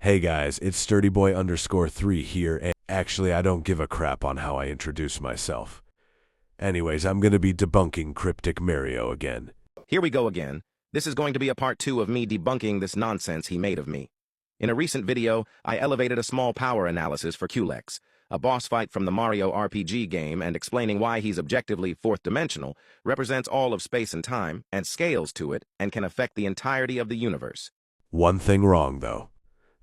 Hey guys, it's SturdyBoy_3 here, and actually I don't give a crap on how I introduce myself. Anyways, I'm gonna be debunking Cryptic Mario again. Here we go again. This is going to be a part 2 of me debunking this nonsense he made of me. In a recent video, I elevated a small power analysis for Culex, a boss fight from the Mario RPG game, and explaining why he's objectively fourth-dimensional, represents all of space and time, and scales to it, and can affect the entirety of the universe. One thing wrong, though.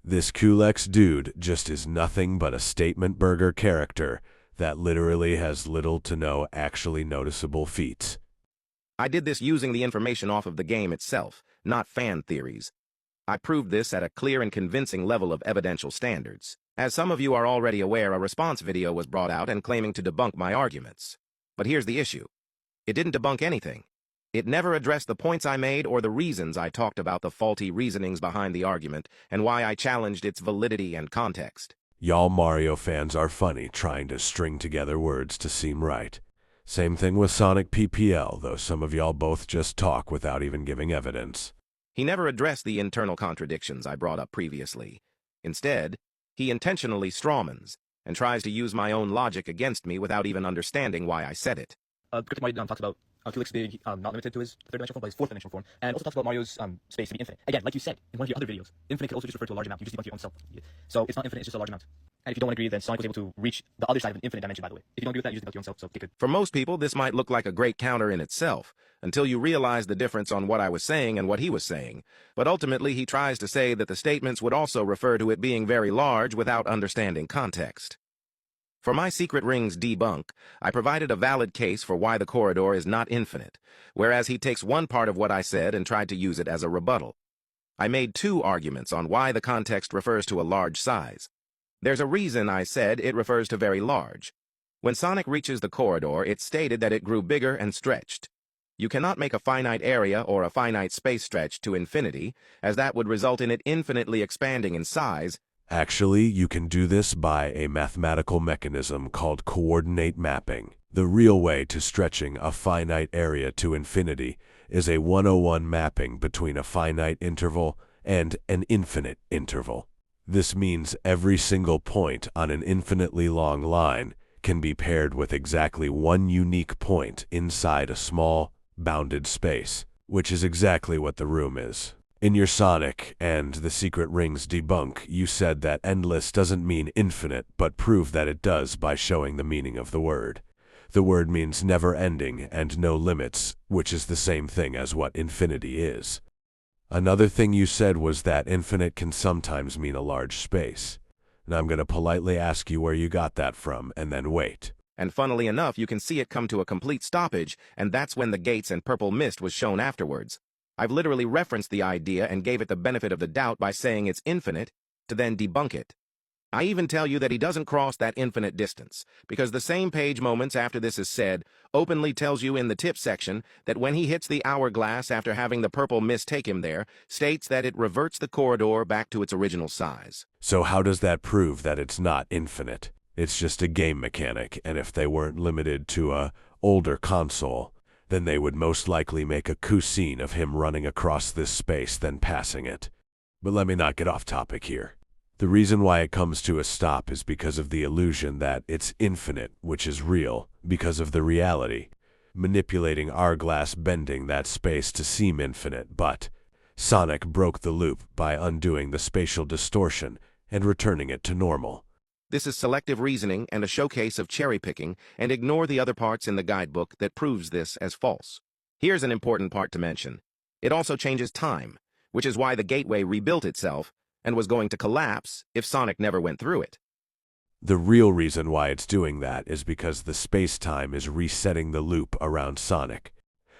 This Culex dude just is nothing but a statement burger character that literally has little to no actually noticeable feats. I did this using the information off of the game itself, not fan theories. I proved this at a clear and convincing level of evidential standards. As some of you are already aware, a response video was brought out and claiming to debunk my arguments. But here's the issue. It didn't debunk anything. It never addressed the points I made or the reasons I talked about the faulty reasonings behind the argument and why I challenged its validity and context. Y'all Mario fans are funny trying to string together words to seem right. Same thing with Sonic PPL, though some of y'all both just talk without even giving evidence. He never addressed the internal contradictions I brought up previously. Instead, he intentionally strawmans and tries to use my own logic against me without even understanding why I said it. Cryptic Mario talks about Felix being not limited to his third dimensional form, but his fourth dimensional form, and also talks about Mario's space to be infinite. Again, like you said in one of your other videos, infinite could also just refer to a large amount. You just debunk your own self. So it's not infinite, it's just a large amount. And if you don't agree, then Sonic was able to reach the other side of an infinite dimension, by the way. If you don't agree with that, you just debunk your own self, so they could. For most people, this might look like a great counter in itself, until you realize the difference on what I was saying and what he was saying. But ultimately, he tries to say that the statements would also refer to it being very large without understanding context. For my secret rings debunk, I provided a valid case for why the corridor is not infinite, whereas he takes one part of what I said and tried to use it as a rebuttal. I made two arguments on why the context refers to a large size. There's a reason I said it refers to very large. When Sonic reaches the corridor, it's stated that it grew bigger and stretched. You cannot make a finite area or a finite space stretch to infinity, as that would result in it infinitely expanding in size. Actually, you can do this by a mathematical mechanism called coordinate mapping. The real way to stretching a finite area to infinity is a 101 mapping between a finite interval and an infinite interval. This means every single point on an infinitely long line can be paired with exactly one unique point inside a small, bounded space, which is exactly what the room is. In your Sonic and the Secret Rings debunk, you said that endless doesn't mean infinite, but prove that it does by showing the meaning of the word. The word means never-ending and no limits, which is the same thing as what infinity is. Another thing you said was that infinite can sometimes mean a large space. And I'm going to politely ask you where you got that from, and then wait. And funnily enough, you can see it come to a complete stoppage, and that's when the gates and purple mist was shown afterwards. I've literally referenced the idea and gave it the benefit of the doubt by saying it's infinite, to then debunk it. I even tell you that he doesn't cross that infinite distance, because the same page moments after this is said openly tells you in the tip section that when he hits the hourglass after having the purple mist take him there, states that it reverts the corridor back to its original size. So how does that prove that it's not infinite? It's just a game mechanic, and if they weren't limited to a older console, then they would most likely make a cutscene of him running across this space then passing it. But let me not get off topic here. The reason why it comes to a stop is because of the illusion that it's infinite, which is real, because of the reality, manipulating hourglass bending that space to seem infinite, but Sonic broke the loop by undoing the spatial distortion and returning it to normal. This is selective reasoning and a showcase of cherry-picking, and ignore the other parts in the guidebook that proves this as false. Here's an important part to mention. It also changes time, which is why the gateway rebuilt itself and was going to collapse if Sonic never went through it. The real reason why it's doing that is because the space-time is resetting the loop around Sonic,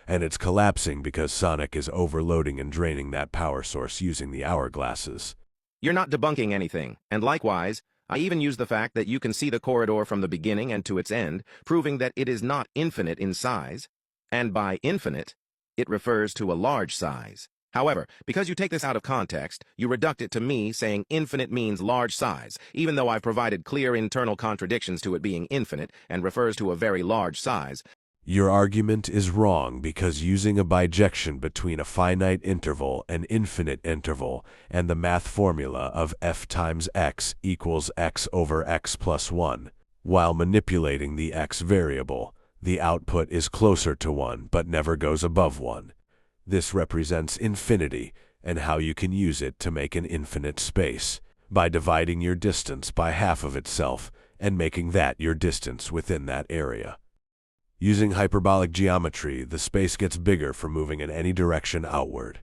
and it's collapsing because Sonic is overloading and draining that power source using the hourglasses. You're not debunking anything, and likewise, I even use the fact that you can see the corridor from the beginning and to its end, proving that it is not infinite in size, and by infinite, it refers to a large size. However, because you take this out of context, you reduct it to me saying infinite means large size, even though I've provided clear internal contradictions to it being infinite and refers to a very large size. Your argument is wrong because using a bijection between a finite interval, an infinite interval, and the math formula of f times x equals x over x plus 1, while manipulating the x variable, the output is closer to 1 but never goes above 1. This represents infinity and how you can use it to make an infinite space, by dividing your distance by half of itself and making that your distance within that area. Using hyperbolic geometry, the space gets bigger for moving in any direction outward,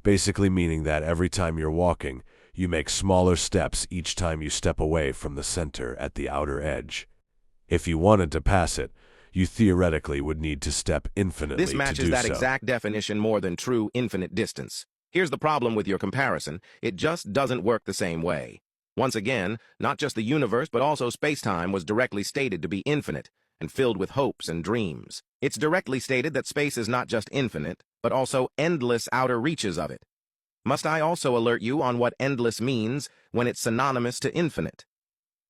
basically meaning that every time you're walking, you make smaller steps each time you step away from the center at the outer edge. If you wanted to pass it, you theoretically would need to step infinitely to do so. This matches that exact definition more than true infinite distance. Here's the problem with your comparison. It just doesn't work the same way. Once again, not just the universe but also space-time was directly stated to be infinite and filled with hopes and dreams. It's directly stated that space is not just infinite, but also endless outer reaches of it. Must I also alert you on what endless means when it's synonymous to infinite?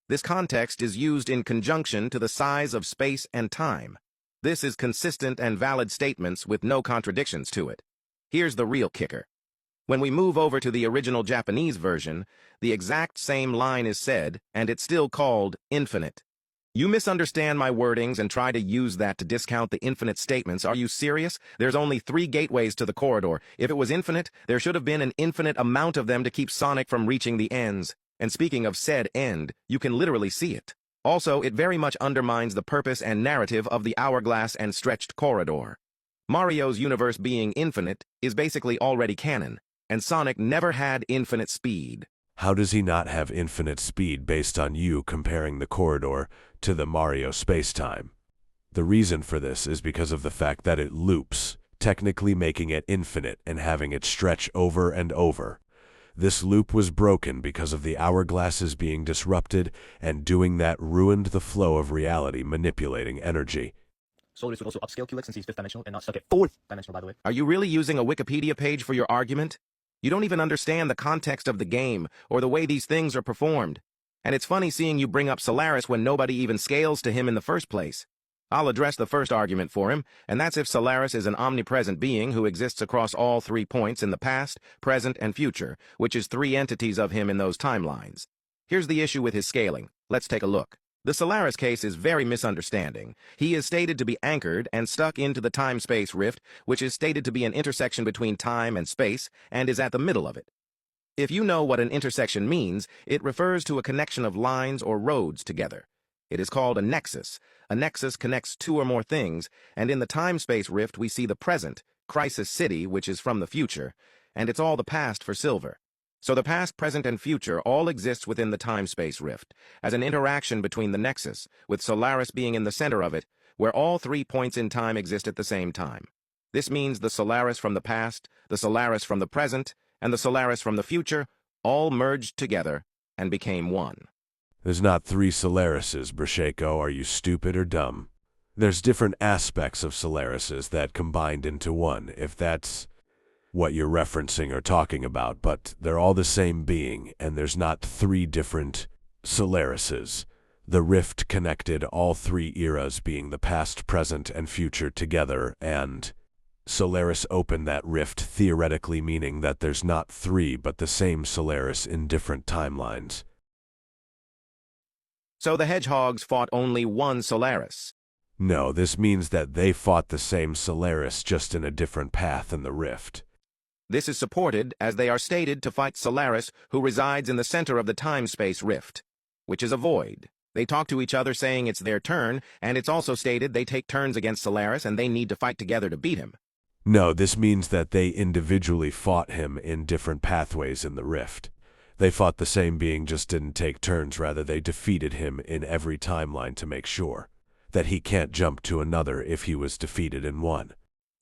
This context is used in conjunction to the size of space and time. This is consistent and valid statements with no contradictions to it. Here's the real kicker. When we move over to the original Japanese version, the exact same line is said, and it's still called infinite. You misunderstand my wordings and try to use that to discount the infinite statements. Are you serious? There's only 3 gateways to the corridor. If it was infinite, there should have been an infinite amount of them to keep Sonic from reaching the ends. And speaking of said end, you can literally see it. Also, it very much undermines the purpose and narrative of the hourglass and stretched corridor. Mario's universe being infinite is basically already canon, and Sonic never had infinite speed. How does he not have infinite speed based on you comparing the corridor to the Mario spacetime? The reason for this is because of the fact that it loops, technically making it infinite and having it stretch over and over. This loop was broken because of the hourglasses being disrupted, and doing that ruined the flow of reality, manipulating energy. So this would also upscale Culex since he's 5th dimensional and not stuck at 4th dimensional, by the way. Are you really using a Wikipedia page for your argument? You don't even understand the context of the game or the way these things are performed. And it's funny seeing you bring up Solaris when nobody even scales to him in the first place. I'll address the first argument for him, and that's if Solaris is an omnipresent being who exists across all 3 points in the past, present, and future, which is 3 entities of him in those timelines. Here's the issue with his scaling. Let's take a look. The Solaris case is very misunderstanding. He is stated to be anchored and stuck into the time-space rift, which is stated to be an intersection between time and space, and is at the middle of it. If you know what an intersection means, it refers to a connection of lines or roads together. It is called a nexus. A nexus connects 2 or more things, and in the time-space rift we see the present, Crisis City, which is from the future, and it's all the past for Silver. So the past, present, and future all exists within the time-space rift, as an interaction between the nexus, with Solaris being in the center of it, where all 3 points in time exist at the same time. This means the Solaris from the past, the Solaris from the present, and the Solaris from the future all merged together and became one. There's not 3 Solarises, Brasheko. Are you stupid or dumb? There's different aspects of Solarises that combined into one, if that's what you're referencing or talking about, but they're all the same being, and there's not 3 different Solarises. The rift connected all 3 eras, being the past, present, and future together, and Solaris opened that rift, theoretically meaning that there's not 3 but the same Solaris in different timelines. So the hedgehogs fought only one Solaris. No, this means that they fought the same Solaris, just in a different path in the rift. This is supported as they are stated to fight Solaris, who resides in the center of the time-space rift, which is a void. They talk to each other saying it's their turn, and it's also stated they take turns against Solaris and they need to fight together to beat him. No, this means that they individually fought him in different pathways in the rift. They fought the same being, just didn't take turns. Rather, they defeated him in every timeline to make sure that he can't jump to another if he was defeated in one.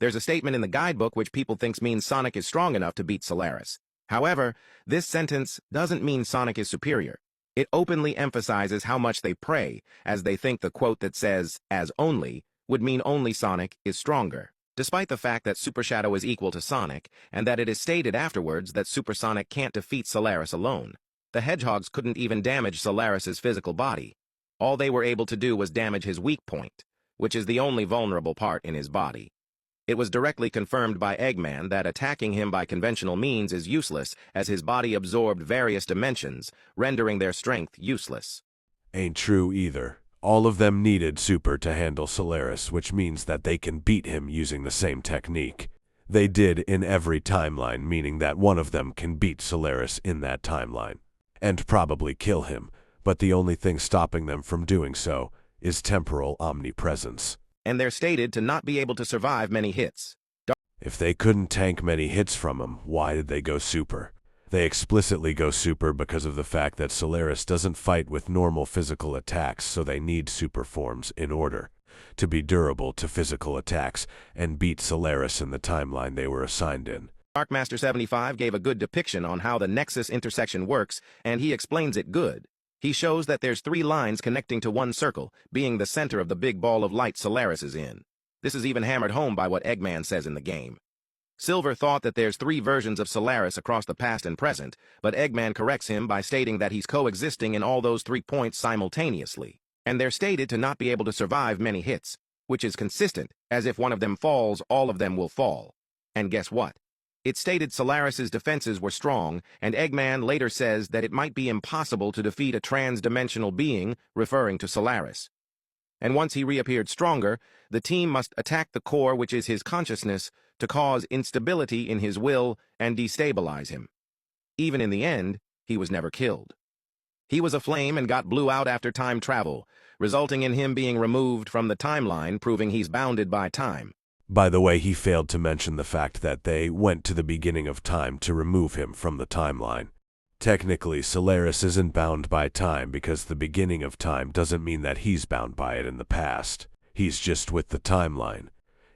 There's a statement in the guidebook which people think means Sonic is strong enough to beat Solaris. However, this sentence doesn't mean Sonic is superior. It openly emphasizes how much they pray, as they think the quote that says, "as only," would mean only Sonic is stronger. Despite the fact that Super Shadow is equal to Sonic, and that it is stated afterwards that Super Sonic can't defeat Solaris alone, the hedgehogs couldn't even damage Solaris's physical body. All they were able to do was damage his weak point, which is the only vulnerable part in his body. It was directly confirmed by Eggman that attacking him by conventional means is useless, as his body absorbed various dimensions, rendering their strength useless. Ain't true either. All of them needed Super to handle Solaris, which means that they can beat him using the same technique. They did in every timeline, meaning that one of them can beat Solaris in that timeline, and probably kill him, but the only thing stopping them from doing so is temporal omnipresence. And they're stated to not be able to survive many hits. If they couldn't tank many hits from him, why did they go Super? They explicitly go Super because of the fact that Solaris doesn't fight with normal physical attacks, so they need super forms in order to be durable to physical attacks and beat Solaris in the timeline they were assigned in. Darkmaster75 gave a good depiction on how the Nexus intersection works, and he explains it good. He shows that there's 3 lines connecting to one circle, being the center of the big ball of light Solaris is in. This is even hammered home by what Eggman says in the game. Silver thought that there's 3 versions of Solaris across the past and present, but Eggman corrects him by stating that he's coexisting in all those 3 points simultaneously. And they're stated to not be able to survive many hits, which is consistent, as if one of them falls, all of them will fall. And guess what? It stated Solaris's defenses were strong, and Eggman later says that it might be impossible to defeat a trans-dimensional being, referring to Solaris. And once he reappeared stronger, the team must attack the core, which is his consciousness, to cause instability in his will and destabilize him. Even in the end, he was never killed. He was aflame and got blew out after time travel, resulting in him being removed from the timeline, proving he's bounded by time. By the way, he failed to mention the fact that they went to the beginning of time to remove him from the timeline. Technically, Solaris isn't bound by time because the beginning of time doesn't mean that he's bound by it in the past. He's just with the timeline.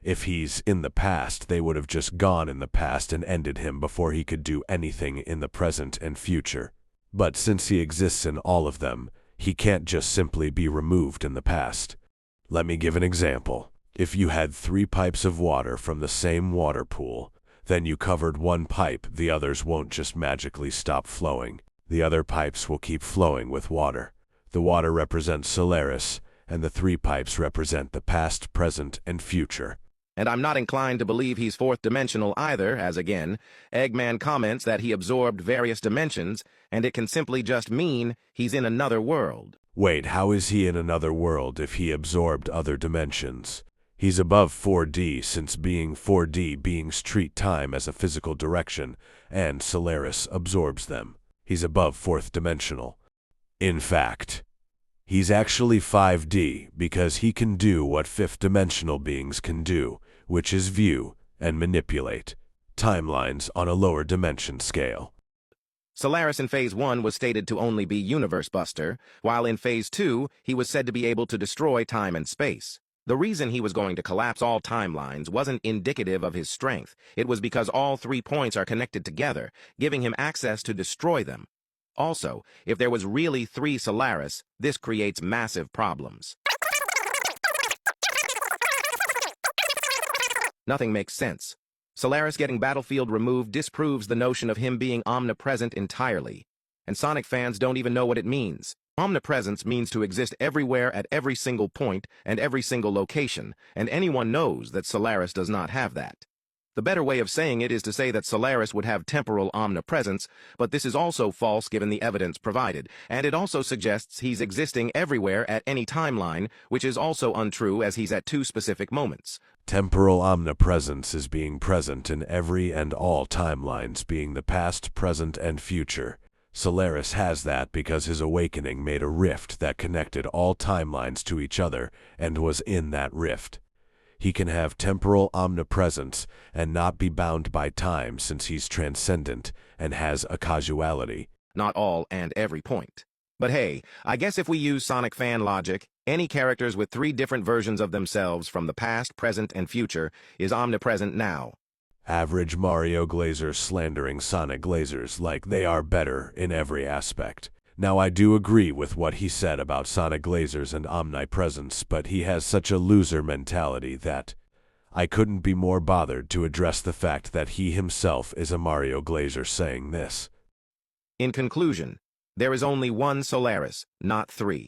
If he's in the past, they would have just gone in the past and ended him before he could do anything in the present and future. But since he exists in all of them, he can't just simply be removed in the past. Let me give an example. If you had 3 pipes of water from the same water pool, then you covered one pipe, the others won't just magically stop flowing. The other pipes will keep flowing with water. The water represents Solaris, and the 3 pipes represent the past, present, and future. And I'm not inclined to believe he's 4th dimensional either, as again, Eggman comments that he absorbed various dimensions, and it can simply just mean he's in another world. Wait, how is he in another world if he absorbed other dimensions? He's above 4D, since being 4D beings treat time as a physical direction, and Solaris absorbs them. He's above 4th dimensional. In fact, he's actually 5D because he can do what 5th dimensional beings can do, which is view and manipulate timelines on a lower dimension scale. Solaris in Phase 1 was stated to only be Universe Buster, while in Phase 2 he was said to be able to destroy time and space. The reason he was going to collapse all timelines wasn't indicative of his strength. It was because all 3 points are connected together, giving him access to destroy them. Also, if there was really 3 Solaris, this creates massive problems. Nothing makes sense. Solaris getting battlefield removed disproves the notion of him being omnipresent entirely. And Sonic fans don't even know what it means. Omnipresence means to exist everywhere at every single point and every single location, and anyone knows that Solaris does not have that. The better way of saying it is to say that Solaris would have temporal omnipresence, but this is also false given the evidence provided, and it also suggests he's existing everywhere at any timeline, which is also untrue as he's at 2 specific moments. Temporal omnipresence is being present in every and all timelines, being the past, present, and future. Solaris has that because his awakening made a rift that connected all timelines to each other and was in that rift. He can have temporal omnipresence and not be bound by time since he's transcendent and has a causality. Not all and every point. But hey, I guess if we use Sonic fan logic, any characters with 3 different versions of themselves from the past, present, and future is omnipresent now. Average Mario Glazers slandering Sonic Glazers like they are better in every aspect. Now I do agree with what he said about Sonic Glazers and omnipresence, but he has such a loser mentality that I couldn't be more bothered to address the fact that he himself is a Mario Glazer saying this. In conclusion, there is only one Solaris, not 3.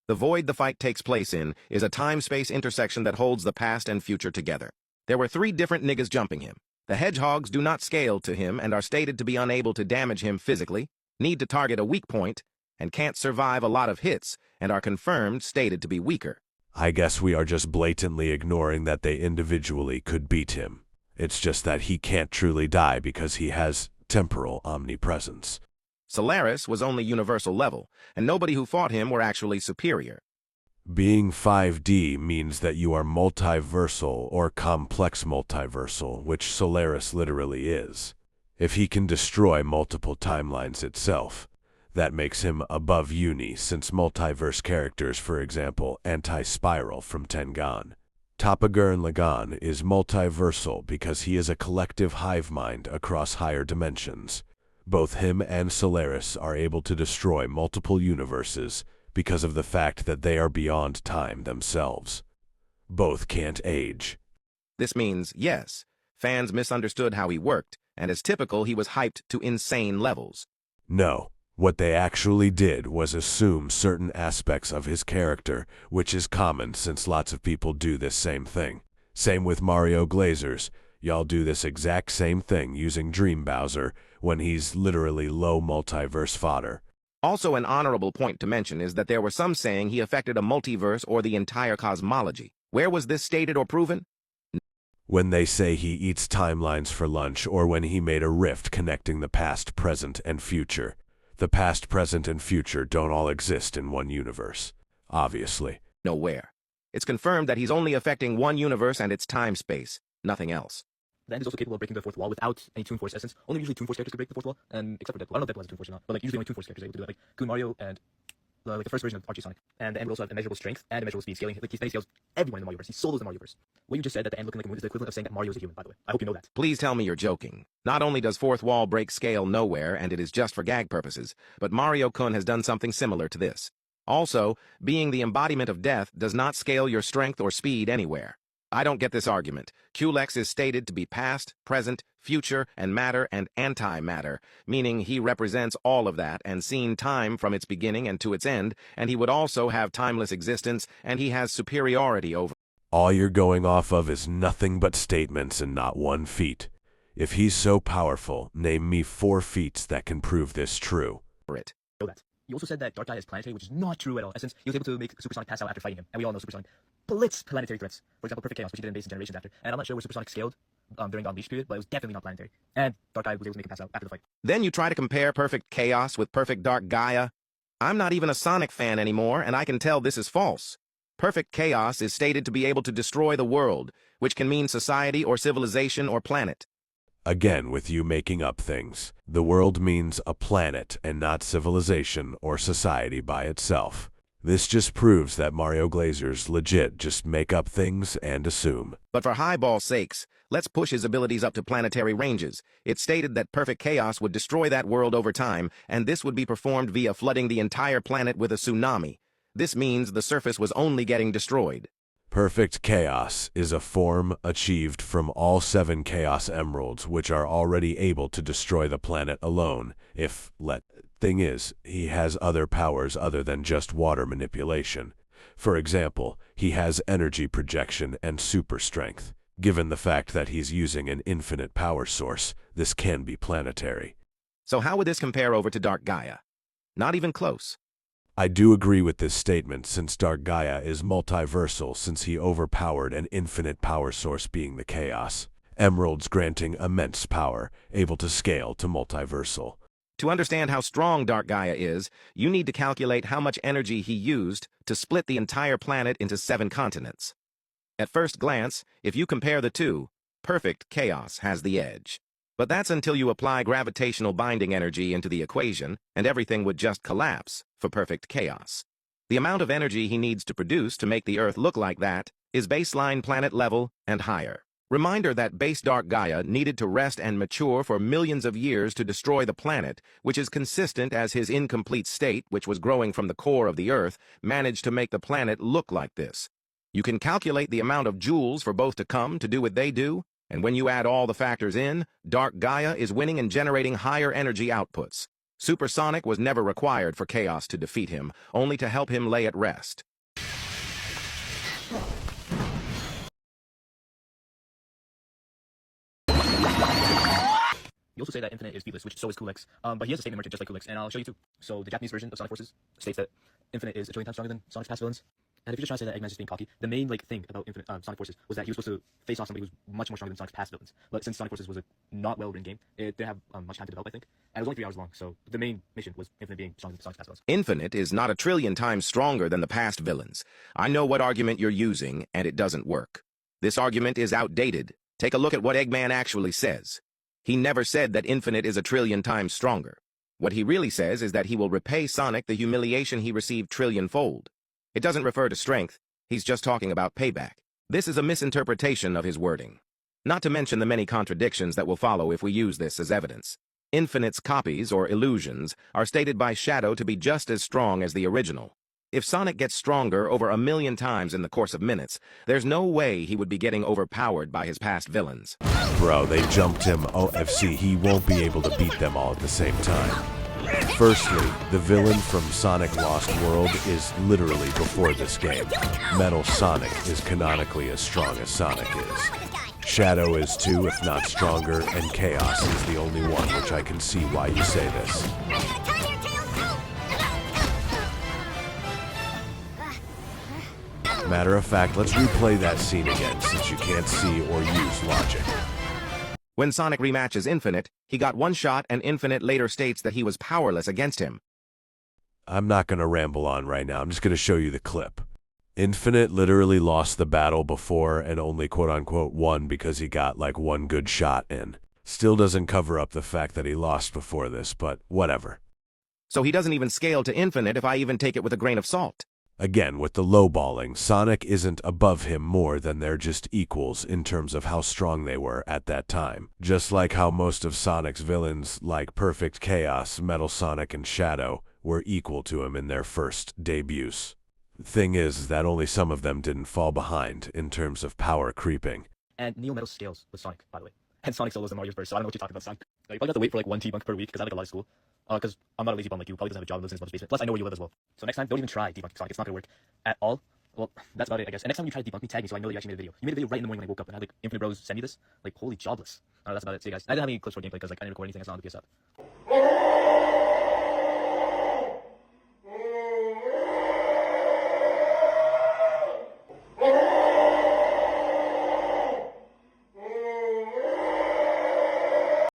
The void the fight takes place in is a time-space intersection that holds the past and future together. There were 3 different niggas jumping him. The hedgehogs do not scale to him and are stated to be unable to damage him physically, need to target a weak point, and can't survive a lot of hits, and are confirmed stated to be weaker. I guess we are just blatantly ignoring that they individually could beat him. It's just that he can't truly die because he has temporal omnipresence. Solaris was only universal level, and nobody who fought him were actually superior. Being 5D means that you are multiversal or complex multiversal, which Solaris literally is. If he can destroy multiple timelines itself, that makes him above uni, since multiverse characters, for example, Anti-Spiral from Tengan, Gurren Lagann, is multiversal because he is a collective hive mind across higher dimensions. Both him and Solaris are able to destroy multiple universes because of the fact that they are beyond time themselves. Both can't age. This means, yes, fans misunderstood how he worked, and as typical, he was hyped to insane levels. No, what they actually did was assume certain aspects of his character, which is common since lots of people do this same thing. Same with Mario Glazers. Y'all do this exact same thing using Dream Bowser when he's literally low multiverse fodder. Also, an honorable point to mention is that there were some saying he affected a multiverse or the entire cosmology. Where was this stated or proven? When they say he eats timelines for lunch, or when he made a rift connecting the past, present, and future. The past, present, and future don't all exist in one universe, obviously. Nowhere. It's confirmed that he's only affecting one universe and its time-space, nothing else. The end is also capable of breaking the 4th wall without any Toon Force essence. Only usually Toon Force characters could break the 4th wall, and except for Deadpool. I don't know if Deadpool has a Toon Force or not, but like usually only Toon Force characters are able to do that, like Goon Mario and like the first version of Archie Sonic. And the end would also have immeasurable strength and immeasurable speed, scaling. Like he scales everyone in the Marioverse. He solos the Marioverse. What you just said, that the end looking like a moon, is the equivalent of saying that Mario is a human, by the way. I hope you know that. Please tell me you're joking. Not only does 4th wall break scale nowhere, and it is just for gag purposes, but Mario-kun has done something similar to this. Also, being the embodiment of death does not scale your strength or speed anywhere. I don't get this argument. Culex is stated to be past, present, future, and matter and antimatter, meaning he represents all of that and seen time from its beginning and to its end, and he would also have timeless existence, and he has superiority over. All you're going off of is nothing but statements and not one feat. If he's so powerful, name me 4 feats that can prove this true. It. Know that. You also said that Dark Guy is planetary, which is not true at all, since he was able to make Supersonic pass out after fighting him, and we all know Supersonic blitz planetary threats. For example, Perfect Chaos, which he did in Base and Generations after. And I'm not sure where Supersonic scaled during the Unleashed period, but it was definitely not planetary. And Dark Guy was able to make him pass out after the fight. Then you try to compare Perfect Chaos with Perfect Dark Gaia. I'm not even a Sonic fan anymore, and I can tell this is false. Perfect Chaos is stated to be able to destroy the world, which can mean society or civilization or planet. Again, with you making up things. The world means a planet and not civilization or society by itself. This just proves that Mario Glazers legit just make up things and assume. But for highball sakes, let's push his abilities up to planetary ranges. It's stated that Perfect Chaos would destroy that world over time, and this would be performed via flooding the entire planet with a tsunami. This means the surface was only getting destroyed. Perfect Chaos is a form achieved from all 7 Chaos Emeralds, which are already able to destroy the planet alone. Thing is, he has other powers other than just water manipulation. For example, he has energy projection and super strength. Given the fact that he's using an infinite power source, this can be planetary. So how would this compare over to Dark Gaia? Not even close. I do agree with this statement, since Dark Gaia is multiversal, since he overpowered an infinite power source being the Chaos. Emeralds granting immense power, able to scale to multiversal. To understand how strong Dark Gaia is, you need to calculate how much energy he used to split the entire planet into 7 continents. At first glance, if you compare the two, Perfect Chaos has the edge. But that's until you apply gravitational binding energy into the equation, and everything would just collapse for Perfect Chaos. The amount of energy he needs to produce to make the Earth look like that is baseline planet level and higher. Reminder that base Dark Gaia needed to rest and mature for millions of years to destroy the planet, which is consistent as his incomplete state, which was growing from the core of the Earth, managed to make the planet look like this. You can calculate the amount of joules for both to come to do what they do, and when you add all the factors in, Dark Gaia is winning and generating higher energy outputs. Super Sonic was never required for Chaos to defeat him, only to help him lay at rest. You also say that Infinite is beatless, which so is Kulix, but he has a statement merchant just like Kulix, and I'll show you too. So the Japanese version of Sonic Forces states that Infinite is a trillion times stronger than Sonic's past villains. And if you're just trying to say that Eggman's just being cocky, the main thing about Infinite Sonic Forces was that he was supposed to face off somebody who was much more stronger than Sonic's past villains. But since Sonic Forces was a not well-written game, it didn't have much time to develop, I think, and it was only 3 hours long. So the main mission was Infinite being stronger than Sonic's past villains. Infinite is not a trillion times stronger than the past villains. I know what argument you're using, and it doesn't work. This argument is outdated. Take a look at what Eggman actually says. He never said that Infinite is a trillion times stronger. What he really says is that he will repay Sonic the humiliation he received trillion-fold. It doesn't refer to strength. He's just talking about payback. This is a misinterpretation of his wording. Not to mention the many contradictions that will follow if we use this as evidence. Infinite's copies, or illusions, are stated by Shadow to be just as strong as the original. If Sonic gets stronger over 1,000,000 times in the course of minutes, there's no way he would be getting overpowered by his past villains. Bro, they jumped him OFC. He won't be able to beat them all at the same time. Firstly, the villain from Sonic Lost World is literally before this game. Metal Sonic is canonically as strong as Sonic is. Shadow is too, if not stronger, and Chaos is the only one, which I can see why you say this. Matter of fact, let's replay that scene again, since you can't see or use logic. When Sonic rematches Infinite, he got one shot, and Infinite later states that he was powerless against him. I'm not going to ramble on right now. I'm just going to show you the clip. Infinite literally lost the battle before and only quote-unquote won because he got like one good shot in. Still doesn't cover up the fact that he lost before this, but whatever. So he doesn't even scale to Infinite if I even take it with a grain of salt. Again, with the lowballing, Sonic isn't above him more than they're just equals in terms of how strong they were at that time. Just like how most of Sonic's villains, like Perfect Chaos, Metal Sonic, and Shadow, were equal to him in their first debuts. The thing is that only some of them didn't fall behind in terms of power creeping. And Neo Metal scales with Sonic, by the way. And Sonic solos in Mario's burst, so I don't know what you're talking about, son. You probably have to wait for like 1 debunk per week, because I have like a lot of school. Because I'm not a lazy bum like you, probably doesn't have a job, lives in his mother's basement. Plus, I know where you live as well. So next time, don't even try debunking Sonic. It's not going to work at all. Well, that's about it, I guess. And next time you try to debunk me, tag me so I know that you actually made a video. You made a video right in the morning when I woke up, and I had like Infinite Bros send me this. Like, holy jobless. That's about it. See you guys. I didn't have any clips for gameplay because like I didn't record anything. It's not on the PS app.